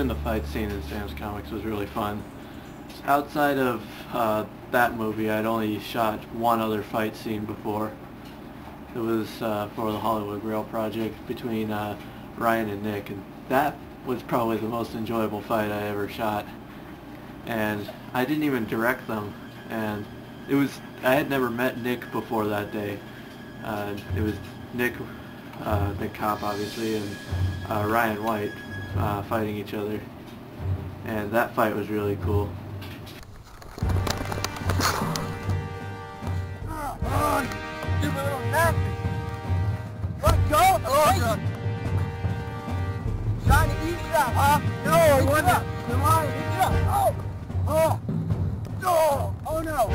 doing the fight scene in Sam's Comics was really fun. Outside of that movie, I'd only shot one other fight scene before. It was for the Hollywood Grail project between Ryan and Nick, and that was probably the most enjoyable fight I ever shot. And I didn't even direct them, and I had never met Nick before that day. It was Nick Kopp obviously, and Ryan White fighting each other, and that fight was really cool. You little nasty! Let go! Oh, trying to eat it up, huh? No, I want to. Come on, eat it up. Oh! Oh! No! Oh no!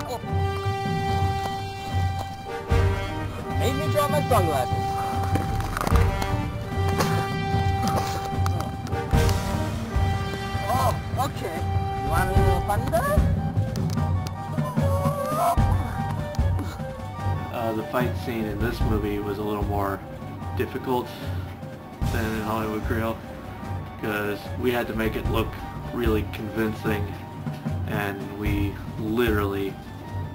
Oh. Made me drop my sunglasses. Oh, okay. You want a little thunder? The fight scene in this movie was a little more difficult than in Hollywood Grail because we had to make it look really convincing, and we literally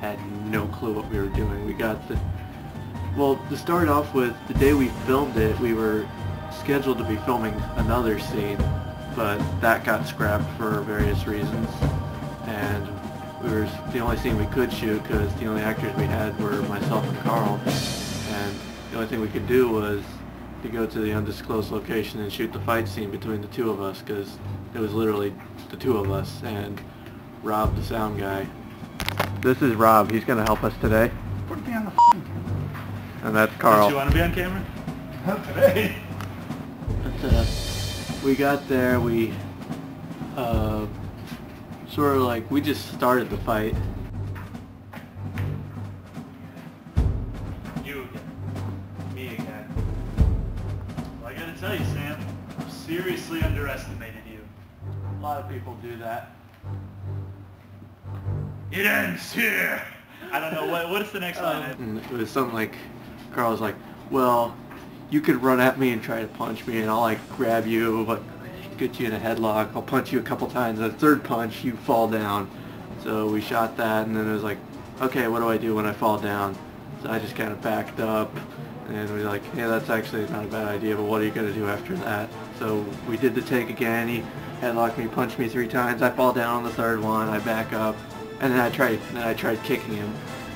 had no clue what we were doing. Well, to start off with, the day we filmed it, we were scheduled to be filming another scene, but that got scrapped for various reasons, and the only scene we could shoot because the only actors we had were myself and Carl, and the only thing we could do was to go to the undisclosed location and shoot the fight scene between the two of us, because it was literally the two of us and Rob, the sound guy. This is Rob. He's going to help us today. Put me on the f***ing camera. And that's Carl. Do you want to be on camera? Not today. We got there, we sort of like, we just started the fight. You again. Me again. Well, I gotta tell you, Sam, I've seriously underestimated you. A lot of people do that. It ends here! I don't know, what's the next line? And it was something like, Carl was like, well, you could run at me and try to punch me and I'll like grab you, but get you in a headlock, I'll punch you a couple times, the third punch you fall down. So we shot that, and then it was like, okay, what do I do when I fall down? So I just kind of backed up, and we were like, yeah, that's actually not a bad idea, but what are you going to do after that? So we did the take again, he headlocked me, punched me 3 times, I fall down on the third one, I back up, and then I tried kicking him,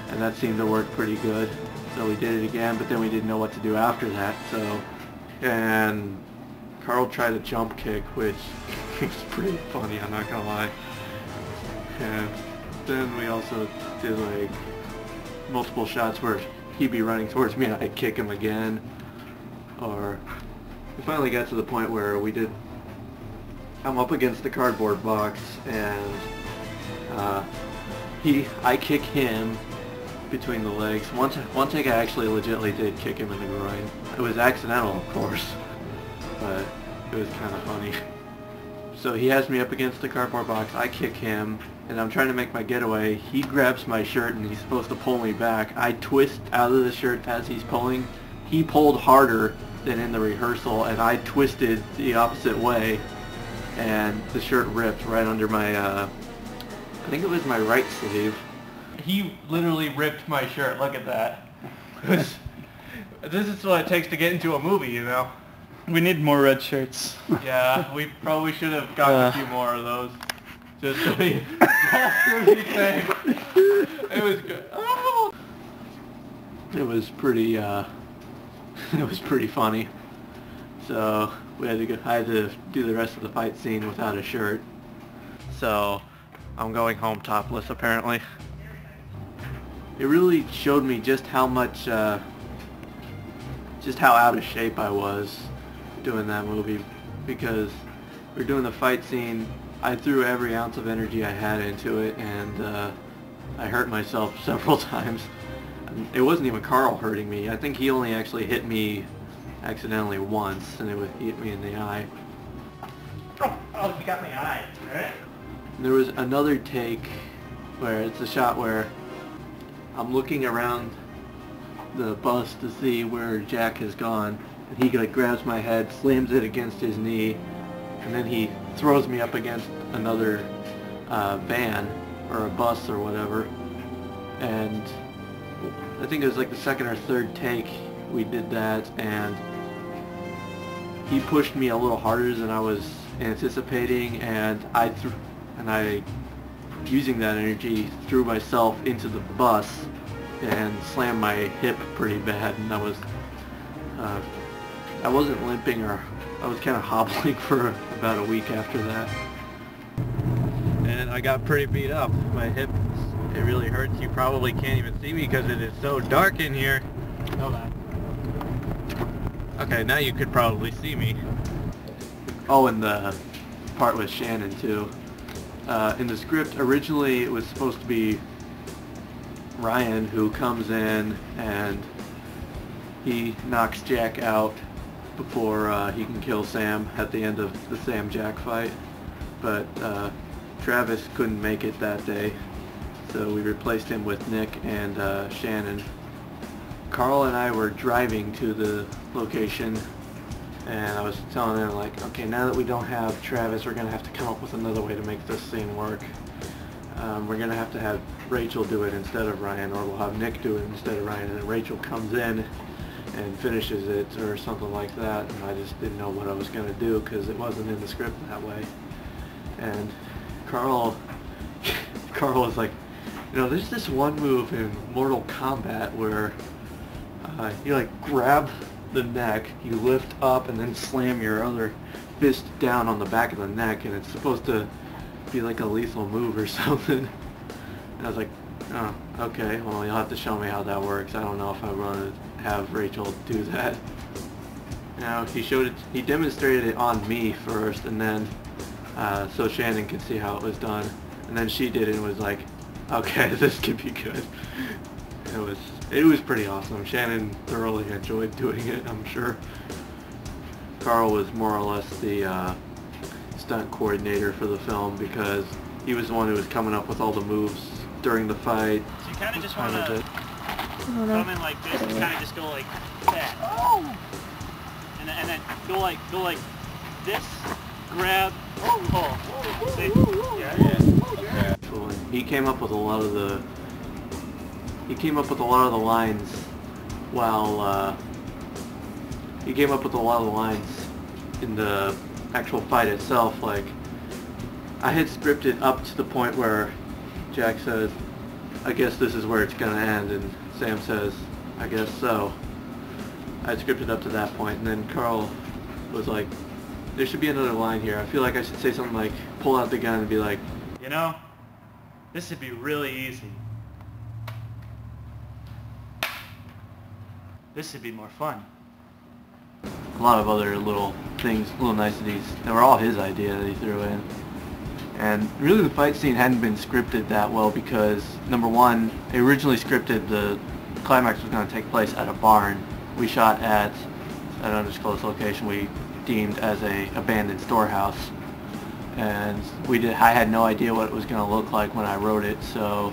and that seemed to work pretty good. So we did it again, but then we didn't know what to do after that, so, and Carl tried a jump kick, which was pretty funny, I'm not gonna lie. And then we also did like multiple shots where he'd be running towards me and I'd kick him again. Or we finally got to the point where I'm up against the cardboard box and I kick him between the legs. One take I actually legitimately did kick him in the groin. It was accidental, of course, but it was kind of funny. So he has me up against the cardboard box, I kick him, and I'm trying to make my getaway. He grabs my shirt and he's supposed to pull me back. I twist out of the shirt as he's pulling. He pulled harder than in the rehearsal, and I twisted the opposite way, and the shirt ripped right under my, I think it was my right sleeve. He literally ripped my shirt, look at that. This is what it takes to get into a movie, you know? We need more red shirts. Yeah, we probably should have gotten a few more of those. Just to be everything. It was good. Oh! It was pretty funny. So I had to do the rest of the fight scene without a shirt. So I'm going home topless apparently. It really showed me just how much, just how out of shape I was doing that movie, because we were doing the fight scene. I threw every ounce of energy I had into it, and I hurt myself several times. It wasn't even Carl hurting me. I think he only actually hit me accidentally once, and it hit me in the eye. Oh, you got my eye. Alright. There was another take where it's a shot where I'm looking around the bus to see where Jack has gone, and he like grabs my head, slams it against his knee, and then he throws me up against another van or a bus or whatever, and I think it was like the second or third take we did that, and he pushed me a little harder than I was anticipating, and I using that energy threw myself into the bus and slammed my hip pretty bad, and I wasn't limping, or I was kind of hobbling for about a week after that. And I got pretty beat up. My hip, it really hurts. You probably can't even see me because it is so dark in here. Hold on. Okay, now you could probably see me. Oh, and the part with Shannon too. In the script, originally it was supposed to be Ryan who comes in and he knocks Jack out before he can kill Sam at the end of the Sam-Jack fight. But Travis couldn't make it that day, so we replaced him with Nick and Shannon. Carl and I were driving to the location, and I was telling him, like, okay, now that we don't have Travis, we're going to have to come up with another way to make this scene work. We're going to have Rachel do it instead of Ryan, or we'll have Nick do it instead of Ryan, and then Rachel comes in and finishes it or something like that, and I just didn't know what I was going to do because it wasn't in the script that way. And Carl was like, you know, there's this one move in Mortal Kombat where you like grab the neck, you lift up, and then slam your other fist down on the back of the neck, and it's supposed to be like a lethal move or something. And I was like, oh, okay, well, you'll have to show me how that works. I don't know if I want to have Rachel do that. Now, he demonstrated it on me first, and then so Shannon could see how it was done. And then she did it and was like, okay, this could be good. It was pretty awesome. Shannon thoroughly enjoyed doing it, I'm sure. Carl was more or less the stunt coordinator for the film because he was the one who was coming up with all the moves during the fight. So you kind of just want to come in like this and kind of just go like that. And then go like this, grab, see? Yeah. He came up with a lot of the lines while he came up with a lot of the lines in the actual fight itself. Like, I had scripted up to the point where Jack says, I guess this is where it's gonna end, and Sam says, I guess so. I had scripted up to that point, and then Carl was like, there should be another line here. I feel like I should say something like, pull out the gun and be like, you know, this would be really easy. This would be more fun. A lot of other little things, little niceties. They were all his idea that he threw in. And really the fight scene hadn't been scripted that well because, number one, they originally scripted the climax was going to take place at a barn. We shot at an undisclosed location we deemed as a abandoned storehouse. And I had no idea what it was going to look like when I wrote it, so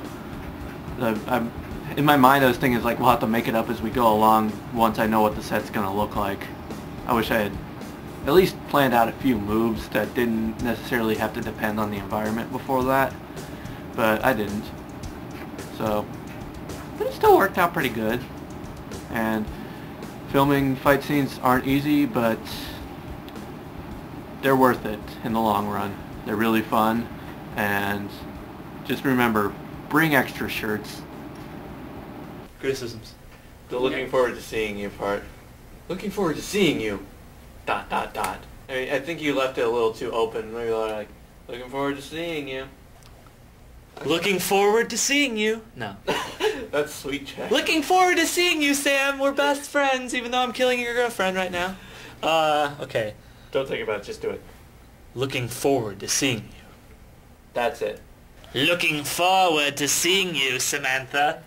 in my mind I was thinking, like, we'll have to make it up as we go along once I know what the set's going to look like. I wish I had at least planned out a few moves that didn't necessarily have to depend on the environment before that, but I didn't. So, but it still worked out pretty good. And filming fight scenes aren't easy, but they're worth it in the long run. They're really fun, and just remember, bring extra shirts. Criticisms. The looking forward to seeing you part. Looking forward to seeing you. ... I mean, I think you left it a little too open. Maybe like, looking forward to seeing you. Looking forward to seeing you. No. That's sweet, Jack. Looking forward to seeing you, Sam. We're best friends, even though I'm killing your girlfriend right now. Okay. Don't think about it, just do it. Looking forward to seeing you. That's it. Looking forward to seeing you, Samantha.